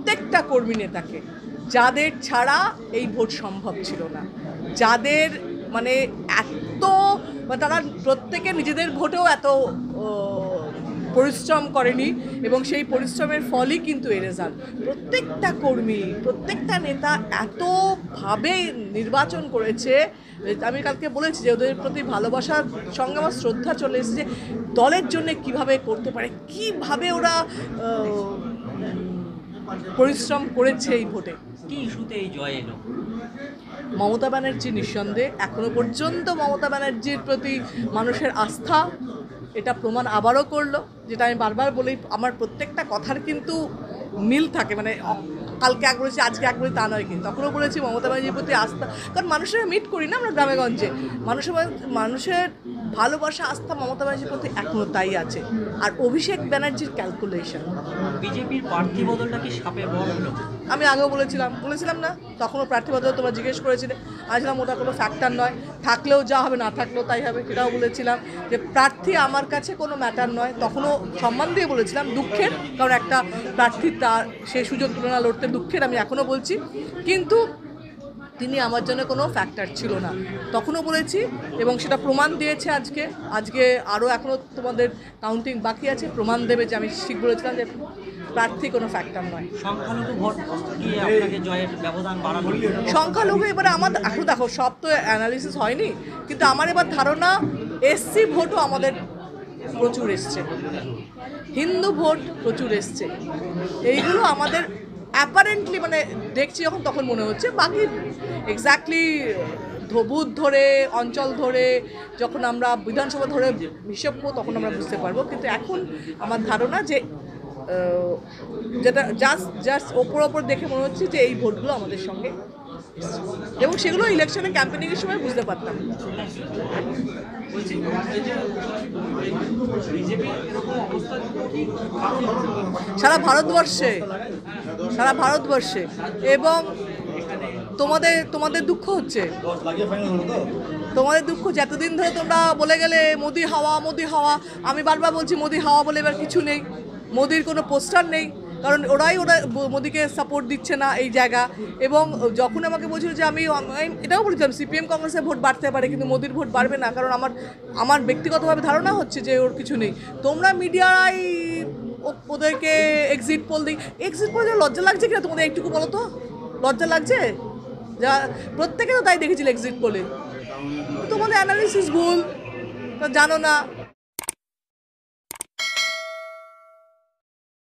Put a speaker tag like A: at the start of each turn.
A: প্রত্যেকটা কর্মী নেতাকে, যাদের ছাড়া এই ভোট সম্ভব ছিল না, যাদের মানে এত তারা প্রত্যেকে নিজেদের ভোটেও এত পরিশ্রম করেনি এবং সেই পরিশ্রমের ফলই কিন্তু এই রেজাল্ট। প্রত্যেকটা কর্মী, প্রত্যেকটা নেতা এতভাবে নির্বাচন করেছে। আমি কালকে বলেছি যে ওদের প্রতি ভালোবাসার সঙ্গে আমার শ্রদ্ধা চলে এসেছে। দলের জন্য কিভাবে করতে পারে, কিভাবে ওরা পরিশ্রম করেছে এই ভোটে।
B: কি ইস্যুতে এই জয় এলো?
A: মমতা ব্যানার্জি নিঃসন্দেহে, এখনো পর্যন্ত মমতা ব্যানার্জির প্রতি মানুষের আস্থা এটা প্রমাণ আবারও করলো। যেটা আমি বারবার বলি, আমার প্রত্যেকটা কথার কিন্তু মিল থাকে, মানে কালকে এক বলেছি আজকে এক বলি তা নয়, কিন্তু তখনও বলেছি মমতা ব্যানার্জির প্রতি আস্থা। কারণ মানুষের মিট করি না আমরা গ্রামেগঞ্জে, মানুষের ভালোবাসা আস্থা মমতা ব্যানার্জির প্রতি এখনও তাই আছে। আর অভিষেক ব্যানার্জির ক্যালকুলেশন।
B: বিজেপির প্রার্থী বদলটা কি সাপে বড় হলো?
A: আমি আগেও বলেছিলাম না, তখনও প্রার্থী বদল তোমরা জিজ্ঞেস করেছিলে, বলেছিলাম ওটা কোনো ফ্যাক্টর নয়, থাকলেও যা হবে না থাকলেও তাই হবে, সেটাও বলেছিলাম যে প্রার্থী আমার কাছে কোনো ম্যাটার নয়। তখনও সম্মান দিয়ে বলেছিলাম, দুঃখের, কারণ একটা প্রার্থী তার সেই সুযোগ তুলনা লড়তে দুঃখের, আমি এখনও বলছি, কিন্তু তিনি আমার জন্য কোনো ফ্যাক্টর ছিল না, তখনও বলেছি এবং সেটা প্রমাণ দিয়েছে আজকে আরও এখনও তোমাদের কাউন্টিং বাকি আছে, প্রমাণ দেবে যে আমি ঠিক বলেছিলাম যে প্রার্থী কোনো ফ্যাক্টর নয়।
B: সংখ্যালঘু ভোট গিয়ে আপনাকে জয়ের ব্যবধান বাড়ানো?
A: সংখ্যালঘু এবারে আমার এখন দেখো সব তো অ্যানালিসিস হয়নি, কিন্তু আমার এবার ধারণা এসসি ভোটও আমাদের প্রচুর এসছে, হিন্দু ভোট প্রচুর এসছে, এইগুলো আমাদের অ্যাপারেন্টলি মানে দেখছি যখন তখন মনে হচ্ছে। বাকি এক্স্যাক্টলি বুথ ধরে অঞ্চল ধরে যখন আমরা বিধানসভা ধরে হিসেব করবো তখন আমরা বুঝতে পারবো, কিন্তু এখন আমার ধারণা যে যেটা জাস্ট ওপর দেখে মনে হচ্ছে যে এই ভোটগুলো আমাদের সঙ্গে, এবং সেগুলো ইলেকশনে ক্যাম্পেনিংয়ের সময় বুঝতে পারতাম। সারা ভারতবর্ষে এবং তোমাদের দুঃখ হচ্ছে, তোমাদের দুঃখ যতদিন ধরে তোমরা বলে গেলে মোদি হাওয়া, আমি বারবার বলছি মোদি হাওয়া বলে এবার কিছু নেই, মোদির কোনো পোস্টার নেই, কারণ ওরা মোদিকে সাপোর্ট দিচ্ছে না এই জায়গা। এবং যখন আমাকে বলছিল যে আমি এটাও বলেছিলাম সিপিএম কংগ্রেসের ভোট বাড়তে পারে কিন্তু মোদির ভোট বাড়বে না, কারণ আমার ব্যক্তিগতভাবে ধারণা হচ্ছে যে ওর কিছু নেই। তোমরা মিডিয়ায় ওদেরকে এক্সিট পোল লজ্জা লাগছে কিনা তোমাদের একটুকু বলো তো, লজ্জা লাগছে? যা প্রত্যেকে তো তাই দেখেছিল এক্সিট পোলে, তোমাদের অ্যানালিসিস ভুল, জানো না।